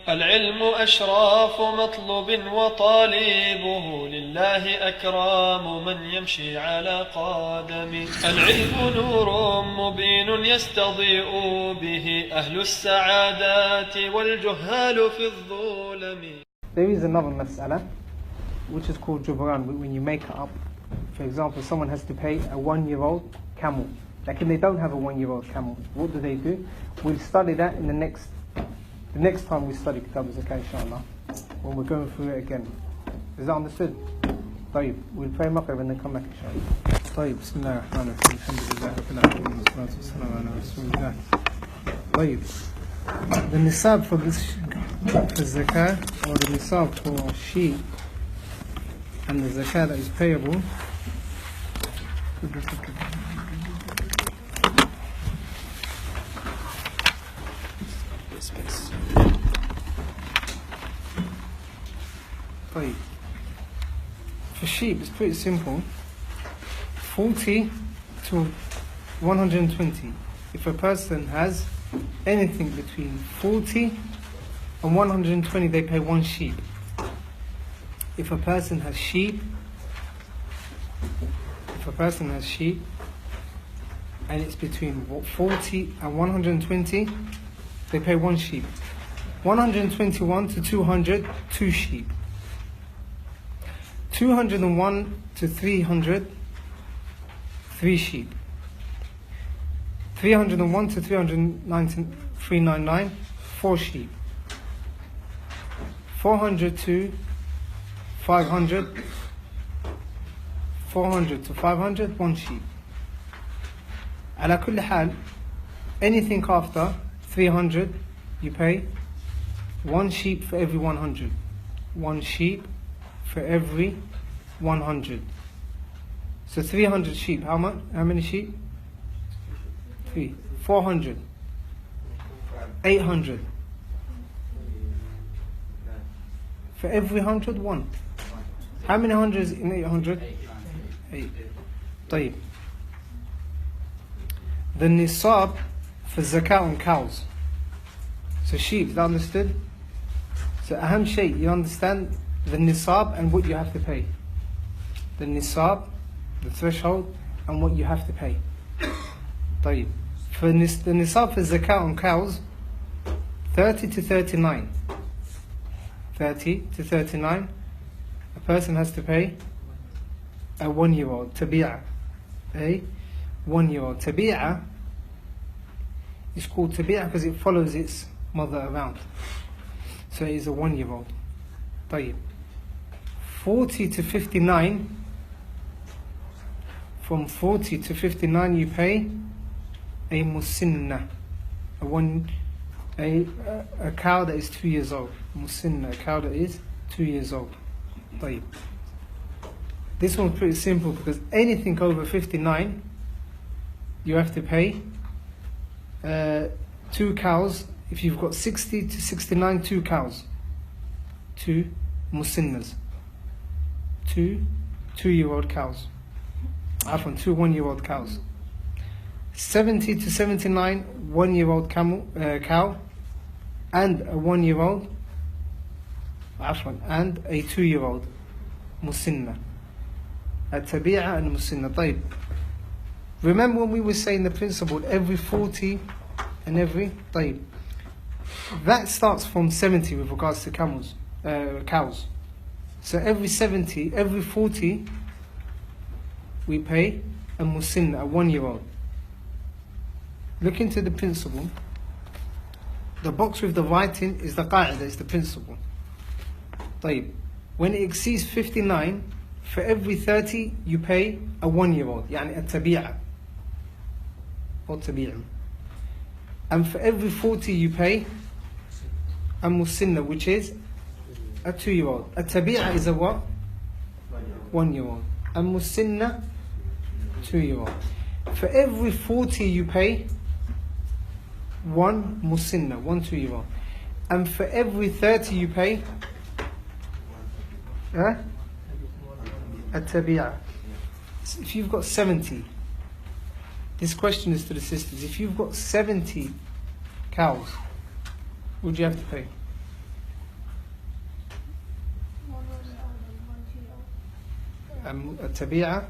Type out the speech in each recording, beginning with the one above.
العلم أشراف مطلوب وطالبه لله أكرام من يمشي على قدمه. العلم نور مبين يستضيء به أهل السعادات والجهال في الظلم. There is another mas'ala which is called jubran, when you make it up. For example, someone has to pay a 1-year-old camel. Like if they don't have a 1-year-old camel, what do? We'll study that in the next time we study Kitab al-Zakah, inshallah, when we're going through it again. Is that understood? طيب, we'll pray Maghrib and then come back, inshallah. طيب, بسم الله الرحمن الرحيم, الحمد لله رب العالمين, والصلاة والسلام على رسول الله. طيب, the nisab for zakah, or the nisab for sheep, and the zakah that is payable, for sheep it's pretty simple. 40 to 120. If a person has anything between 40 and 120, they pay 1 sheep. If a person has sheep and it's between 40 and 120, they pay 1 sheep. 121 to 200, 2 sheep. 201 to 300, 3 sheep. 301 to 399, 4 sheep. 400 to 500, 400 to 500, 1 sheep. على كل حال, anything after 300, you pay 1 sheep for every 100. 1 sheep for every 100. So 300 sheep, how much? How many sheep? 3. 400. 800. For every 100, 1. How many hundreds in 800? 8. طيب. The nisab for zakah on cows. So sheep, is that understood? So aham shay, you understand the nisab and what you have to pay. The nisab, the threshold, and what you have to pay. طيب. For the nisab for zakah on cows, 30 to 39. 30 to 39, a person has to pay a 1-year-old, tabi'ah. A 1-year-old. Tabi'ah is called tabi'ah because it follows its mother around. So it is a 1-year-old. طيب. 40 to 59, from 40 to 59 you pay a musinna, a cow that is 2 years old. Musinna, a cow that is 2 years old. طيب. This one's pretty simple because anything over 59 you have to pay 2 cows. If you've got 60 to 69, 2 cows, 2 musinnas, 2 2-year-old cows, 2 1-year-old cows. 70 to 79, 1-year-old cow, and a 1-year-old, and a 2-year-old musinna. At-tabi'ah and musinna. طيب. Remember when we were saying the principle, every 40 and every, طيب. That starts from 70 with regards to cows. So every 70, every 40, we pay a musinna, a 1-year-old. Look into the principle. The box with the writing is the qa'idah, is the principle. طيب. When it exceeds 59, for every 30 you pay a 1-year-old, يعني التبيعة or tabi'ah. And for every 40 you pay a musinna, which is a 2-year-old. A tabi'ah is a what? 1-year-old. A musinna, 2-year-old. For every 40 you pay 1 musinna, 1 2-year-old. And for every 30 you pay a tabi'ah. If you've got 70, this question is to the sisters. If you've got 70 cows, what do you have to pay? a tabi'a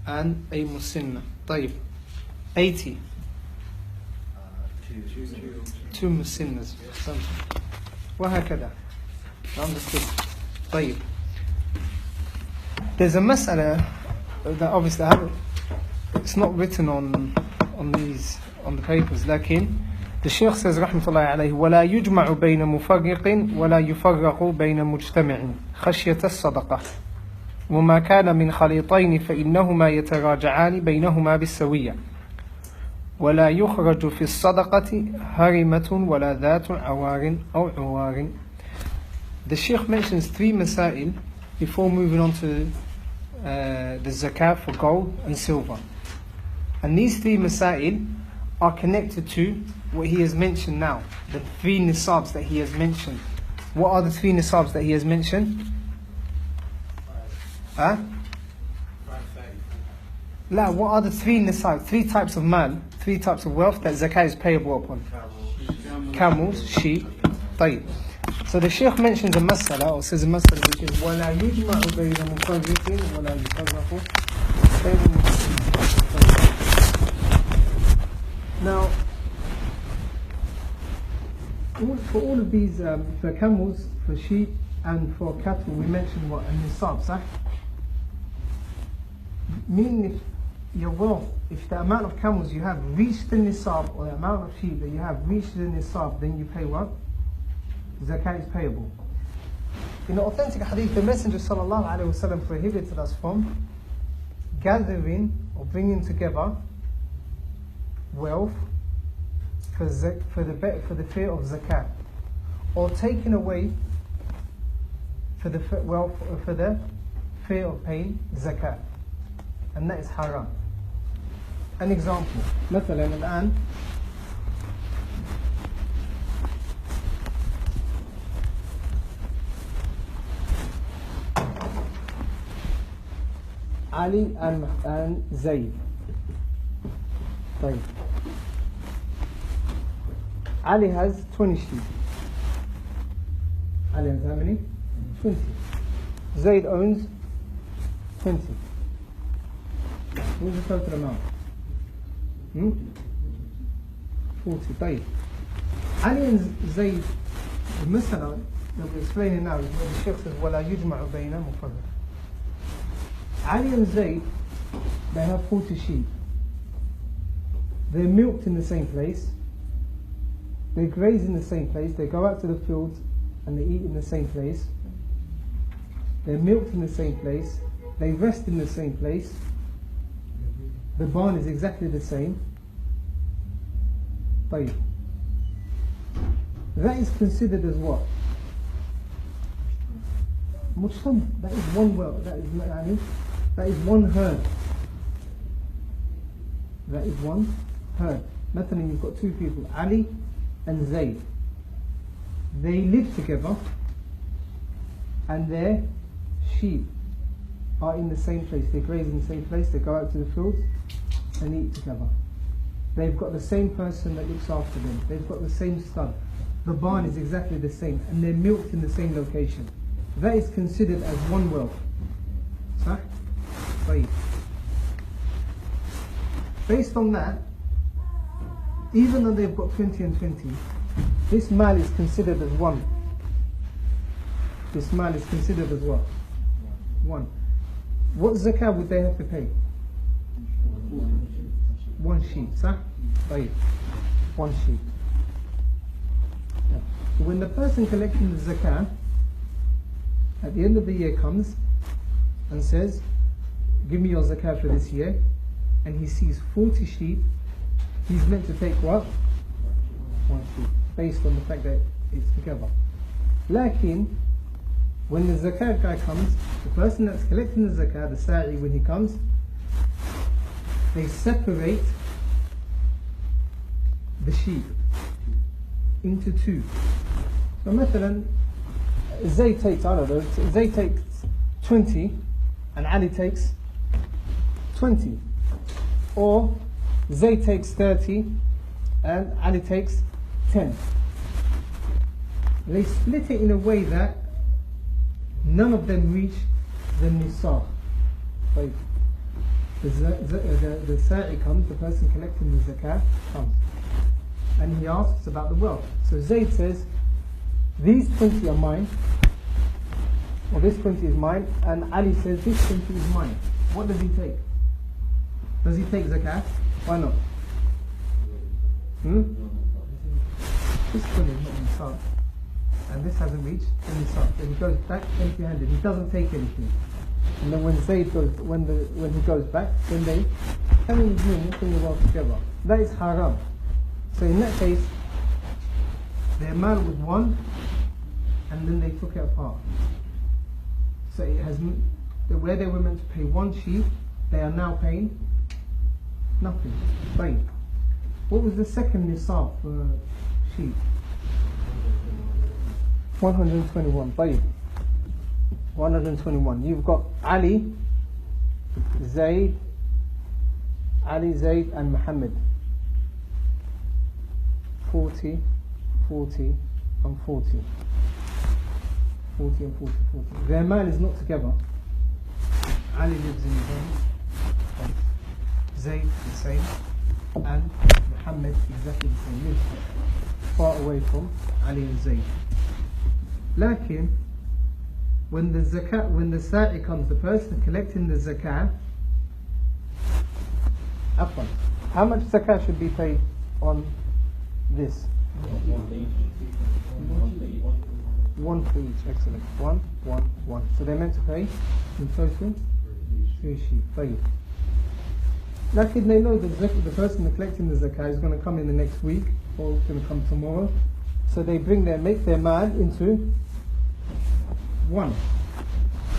and a musinna. طيب. 80. Two musinnas. وهكذا. Understood. طيب. There's a mas'ala that obviously it's not written on the papers, لكن the Shaykh says رحمة الله عليه ولا يجمع بين مفرق ولا يفرق بين مجتمع خشية الصدقة وما كان من خليطين فإنهما يتراجعان بينهما بالسوية ولا يخرج في الصدقة هرمة ولا ذات عوار أو عوار. The Shaykh mentions 3 masail before moving on to the zakah for gold and silver, and these 3 masail are connected to what he has mentioned now, the 3 nisabs that he has mentioned. What are the 3 nisabs that he has mentioned? La, what are the 3 nisabs, 3 types of mal, 3 types of wealth that zakah is payable upon? Camels, sheep, طيب. So the Shaykh mentions a masala, or says a masala, which is وَلَا يُجْمَعُ بَيْنَ مُفَرِّقٍ وَلَا يُفَرَّقُ بَيْنَ مُفَرِّقٍ. Now, for all of these, for camels, for sheep, and for cattle, we mentioned what? A nisab, صح? Meaning if your wealth, if the amount of camels you have reached the nisab, or the amount of sheep that you have reached the nisab, then you pay what? Zakah is payable. In the authentic hadith, the Messenger ﷺ prohibited us from gathering or bringing together wealth for the fear of zakah, or taking away for the wealth for the fear of paying zakah, and that is haram. An example, مثلا الآن Ali and Zayd. طيب. Ali has 20 sheep. Ali has how many? 20. Zayd owns 20. What's the total amount? 40. طيب. Ali and Zayd, the masala that we're explaining now is where the Shaykh says وَلَا يُجْمَعُ بَيْنَ مُفَرِّقٍ. Ali and Zayd, they have 40 sheep. They're milked in the same place. They graze in the same place. They go out to the fields and they eat in the same place. They're milked in the same place. They rest in the same place. The barn is exactly the same. طيب. That is considered as what? Mujtama. That is one well. That is one herd. That is one herd. مثلا, you've got 2 people, Ali and Zayd. They live together and their sheep are in the same place. They graze in the same place. They go out to the fields and eat together. They've got the same person that looks after them. They've got the same stud. The barn is exactly the same, and they're milked in the same location. That is considered as one wealth. صح? طيب. Based on that, even though they've got 20 and 20, this mal is considered as one. This mal is considered as what? One. What zakah would they have to pay? 1 sheep. صح? طيب. 1 sheep. Yeah. So when the person collecting the zakah at the end of the year comes and says, give me your zakah for this year, and he sees 40 sheep, he's meant to take what? 1 sheep, based on the fact that it's together. Lakin, when the zakah guy comes, the person that's collecting the zakah, the sa'i, when he comes, they separate the sheep into 2. So, مثلا, Zayd takes, I don't know, Zayd takes 20 and Ali takes 20. Or Zayd takes 30 and Ali takes 10. They split it in a way that none of them reach the nisab. طيب. The sa'i comes, the person collecting the zakah comes, and he asks about the wealth. So Zayd says, these 20 are mine, or this 20 is mine, and Ali says this 20 is mine. What does he take? Does he take zakah? Why not? This 20 is not nisab, and this hasn't reached the nisab. Then he goes back empty-handed. He doesn't take anything. And then when Zayd goes, when he goes back, then they having the wealth together. That is haram. So in that case, their mal was one, and then they took it apart. So it has, where they were meant to pay one sheep, they are now paying nothing. Fine. What was the second nisab for sheep? 121. Fine. 121. You've got Ali, Zayd, and Muhammad. 40, 40, and 40. 40 and 40, 40. Their man is not together. Ali lives in his own place. Zayd the same, and Muhammad exactly the same. Lives far away from Ali and Zayd. Lakin, when the sa'i comes, the person collecting the zakah, how much zakah should be paid on this? One for each. Excellent. One. So they're meant to pay in total 3 sheep. Lakin they know that the person collecting the zakah is going to come in the next week, or it's going to come tomorrow. So they make their mal into one.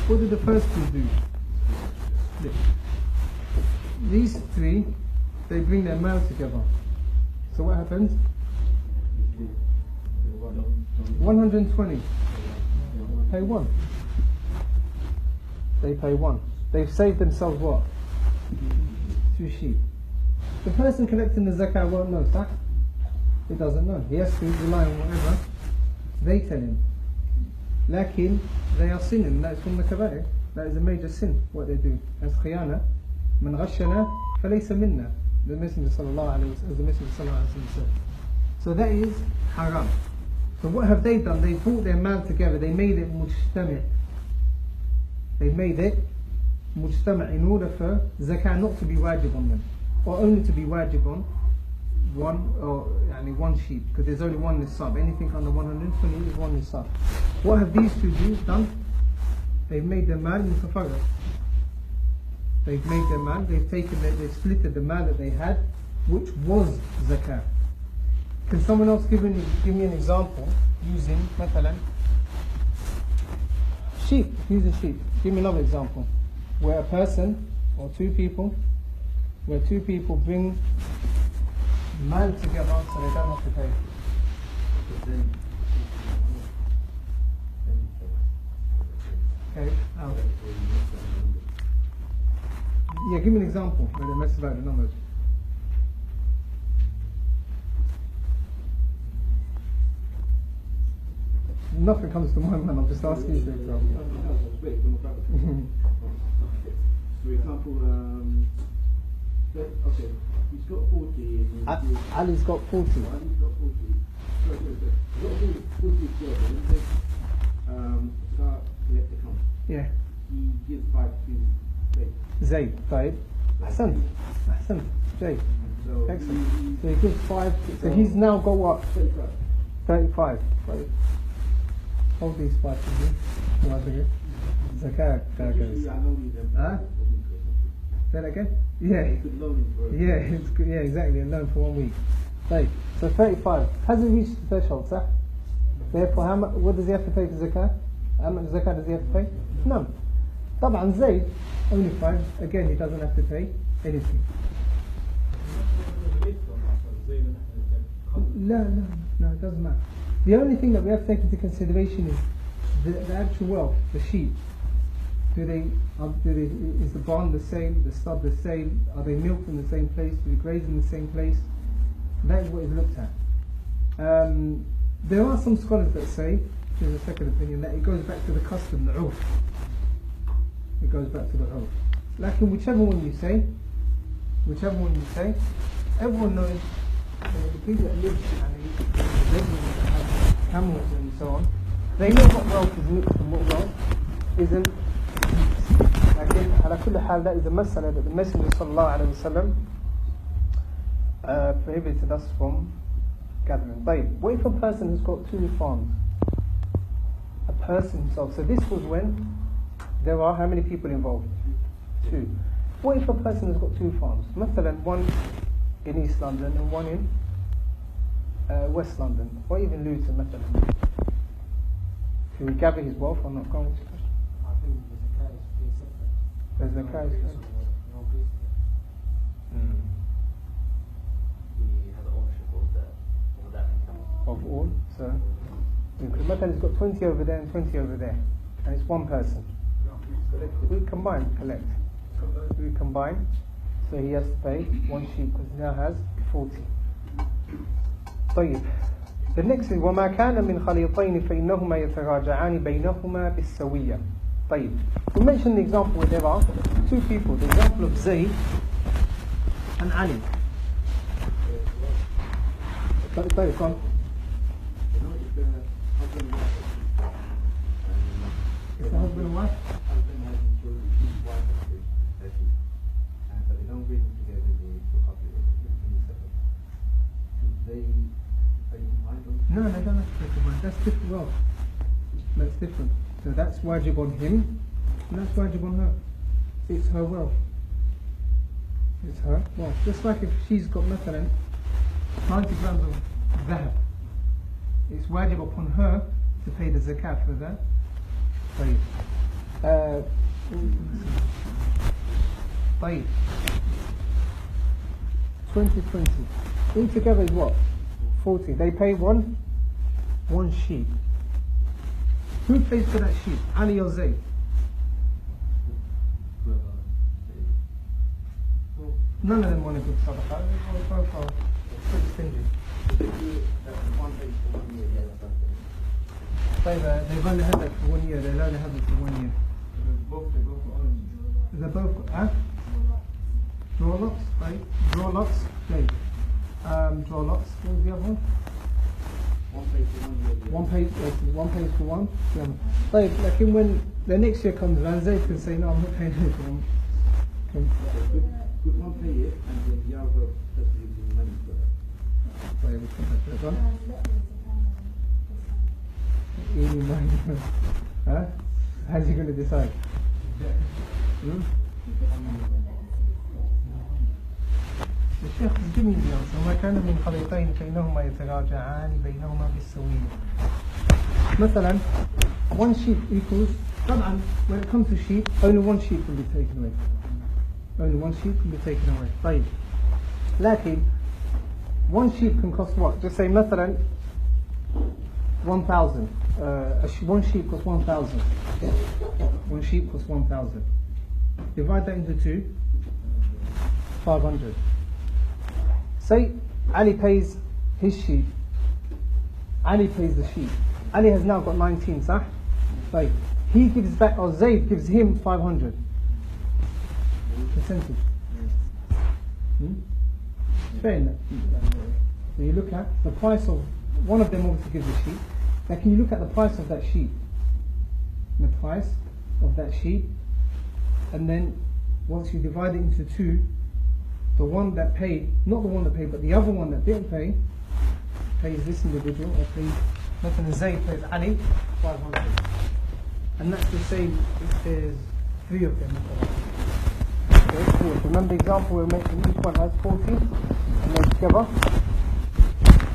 What did the first two do? Split. These 3, they bring their mal together. So what happens? 120. Pay 1. They pay 1. They've saved themselves what? 2 sheep. The person collecting the zakah won't know, sah? He doesn't know. He has to rely on whatever they tell him. Lakin, they are sinning. That's from the kaba'ir. That is a major sin, what they do. As khiyana, man ghashana falaysa minna. The Messenger sallallahu alayhi wasallam said. So that is haram. So what have they done? They brought their mal together. They made it mujtami'. They made it mujtami' in order for zakah not to be wajib on them, or only to be wajib on one sheep, because there's only one nisab. Anything under 120 is one nisab. What have these two Jews done? They've made their mal mutafarraq. They've made their mal. They've splitted the mal that they had, which was zakah. Can someone else give me an example using مثلا sheep? Using sheep. Give me another example where a person or two people bring mal together so they don't have to pay. Okay. Yeah, give me an example where they mess about the numbers. Nothing comes to mind, man. I'm just asking you for example. For example, okay, he's got 40. Ali's got 40. Ali's got 40. Sorry. He's got 40 children. Start left account. Yeah. He gives 5 to Zayd. Zayd. Hassan. Zayd. So excellent. So he gives 5. So he's now got what? 35. Right. Hold these 5 for me. Once again. Zakaah goes. Huh? Say that again? Yeah. Yeah, it's good. Yeah, exactly. A loan for 1 week. Right. So 35 hasn't reached the threshold, sir. Therefore, how much? What does he have to pay for zakah? How much zakah does he have to pay? None. طبعا Zayd only 5. Again, he doesn't have to pay anything. No, it doesn't matter. The only thing that we have to take into consideration is the actual wealth, the sheep. Is the barn the same, the stud the same? Are they milked in the same place? Do they graze in the same place? That is what is looked at. There are some scholars that say, which is a second opinion, that it goes back to the custom, the urf. It goes back to the urf. like in whichever one you say, everyone knows the people that live in the bedrooms that have camels and so on, they know what wealth is mixed and what wealth isn't. Again, على كل حال, that is a masala that the Messenger sallallahu alayhi wa sallam prohibited us from gathering. But what if a person has got 2 farms? A person himself. So this was when there are how many people involved? 2. What if a person has got 2 farms? Mathalan, one in East London and one in West London, or even Luton, mathalan. Can we gather his wealth or not? Go on. I think There's the Zakaah. He has ownership of that income. Of all, so mathalan, he's got 20 over there and 20 over there, and it's one person. We collect. We combine, so he has to pay 1 sheep because he now has 40. طيب. The next is وما كان من خليطين فإنهما يتراجعان بينهما بالسوية. طيب. We mentioned the example where there are 2 people. The example of Zayd and Ali. طيب, go on. If the husband and wife? Husband has insured his wife as he, but they don't bring them together, they took up they are you combined? No, they don't have to take the money. That's different wealth. That's different. So that's wajib on him, and that's wajib on her. It's her wealth. It's her wealth. Just like if she's got mathalan 90 grams of dhahab, it's wajib upon her to pay the zakat for that. طيب. 2020. Altogether is what? 40. They pay one sheep. Who pays for that sheep? Ali or Zayd? None of them want to give sadaqah. They both are pretty stingy. They've only had that for 1 year. They've only had it for 1 year. They're both, huh? Draw lots, right? Draw lots, play. Draw lots. What was the other one? One pays for one. Like when the next year comes around, Zayd can say, no, I'm not paying anything. Could one pay it and then the other person gives money for that? Sorry, we'll come back to that one. Huh? How's he going to decide? الشيخ give me the answer. ما كان من خليطين فإنهما يتراجعان بينهما بالسوية. مثلا 1 sheep equals, طبعا when it comes to sheep, only 1 sheep can be taken away. Only 1 sheep can be taken away. طيب. لكن 1 sheep can cost what? Just say مثلا 1,000. 1 sheep costs 1,000. 1 sheep costs 1,000. Divide that into 2. 500. Say Ali pays his sheep. Ali pays the sheep. Ali has now got 19, sah? Right. He gives back, or Zayd gives him 500. Percentage. Fair enough. So you look at the price of, one of them obviously gives the sheep. Now can you look at the price of that sheep? The price of that sheep. And then once you divide it into 2, the one that paid, not the one that paid, but the other one that didn't pay, pays this individual, or pays, nothing Zayd pays Ali 500. And that's the same if there's 3 of them. Okay, cool. Remember the example we were making, each one has 40, and then together.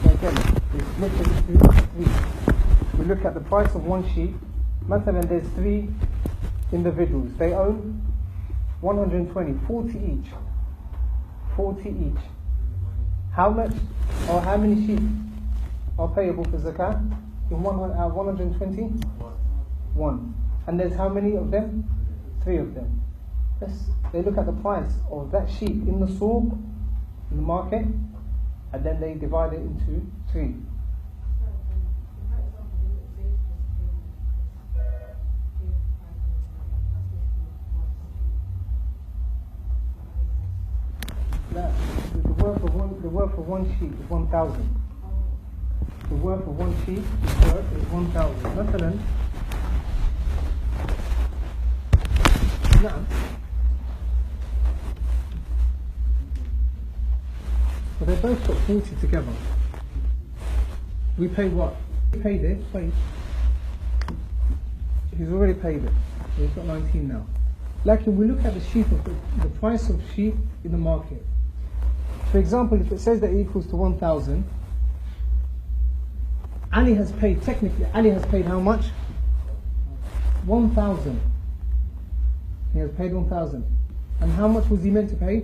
So again, we split it into 3. We look at the price of 1 sheep. Mathalan, there's 3 individuals. They own 120, 40 each. 40 each. How much or how many sheep are payable for zakah? In 120? 1. And there's how many of them? 3 of them. They look at the price of that sheep in the souk, in the market, and then they divide it into 3. worth of one sheep is 1,000. The worth of one sheep is 1,000. مثلا نعم. But they both got 40 together. We paid what? We paid it. Wait. He's already paid it. So he's got 19 now. Like we look at the sheep of the price of sheep in the market. For example, if it says that it equals to 1,000, Ali has paid how much? 1,000. He has paid 1,000. And how much was he meant to pay?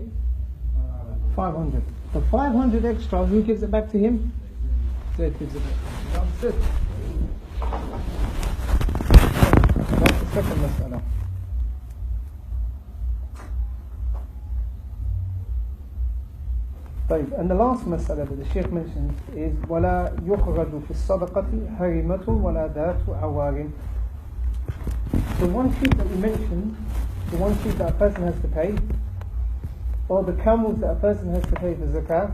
500. The 500 extra, who gives it back to him? Zayd gives it back to him. That's it. That's the second mas'ala. طيب, and the last mas'ala that the Shaykh mentions is وَلَا يُخْرَجُ فِي الصَّدَقَةِ هَرِمَةٌ وَلَا ذَاتُ عَوَارٍ. The one sheep that we mentioned, the one sheep that a person has to pay, or the camels that a person has to pay for zakah,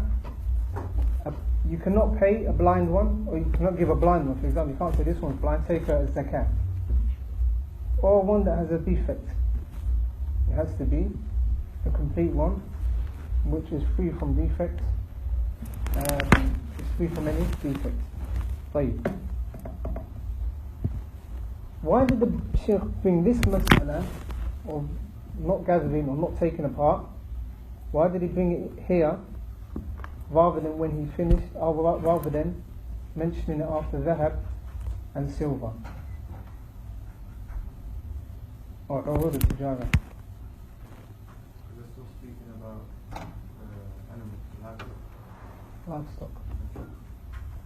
you cannot pay a blind one, or you cannot give a blind one. For example, you can't say this one's blind, take her as zakah. Or one that has a defect. It has to be a complete one, which is free from defects. It's free from any defects. طيب. Why did the Shaykh bring this mas'ala of not gathering or not taking apart? Why did he bring it here rather than when he finished, or rather than mentioning it after dhahab and silver? Or the tijara? Because we're still speaking about animals, Livestock.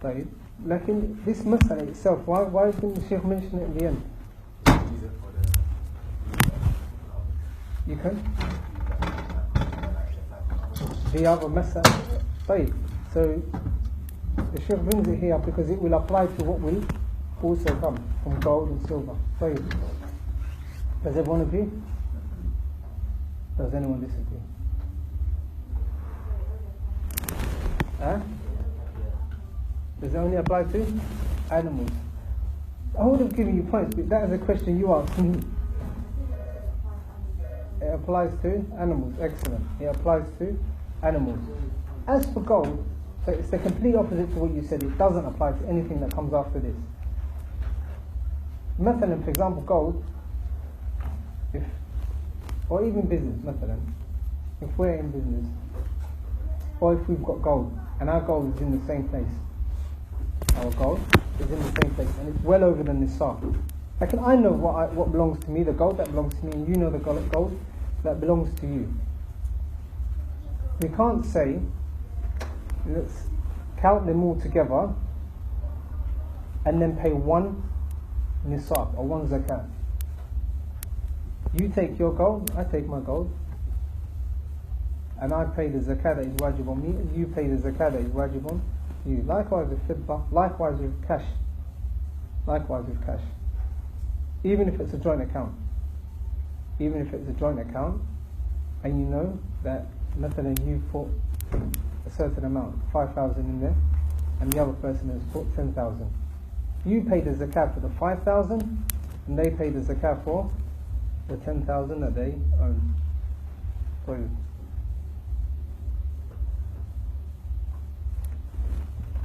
طيب. Lakin this mas'ala itself, why didn't the Shaykh mention it in the end? You can? The other mas'ala. طيب. So the Shaykh brings it here because it will apply to what will also come from gold and silver. طيب. Does everyone agree? Does anyone disagree? Huh? Does it only apply to animals? I would have given you points, but that is a question you asked me. It applies to animals. Excellent. It applies to animals. As for gold, so it's the complete opposite to what you said. It doesn't apply to anything that comes after this. مثلا, for example, gold, or even business, مثلا, if we're in business, or if we've got gold, and our gold is in the same place. Our gold is in the same place, and it's well over the nisab. Like, I know what belongs to me, the gold that belongs to me, and you know the gold that belongs to you. We can't say, let's count them all together, and then pay one nisab, or one zakah. You take your gold, I take my gold, and I pay the zakah that is wajib on me, and you pay the zakah that is wajib on you. Likewise with fidda, likewise with cash. Likewise with cash. Even if it's a joint account. Even if it's a joint account, and you know that مثلا you put a certain amount, 5,000 in there, and the other person has put 10,000. You pay the zakah for the 5,000, and they pay the zakah for the 10,000 that they own. So,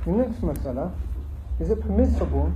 the next mas'ala, is it permissible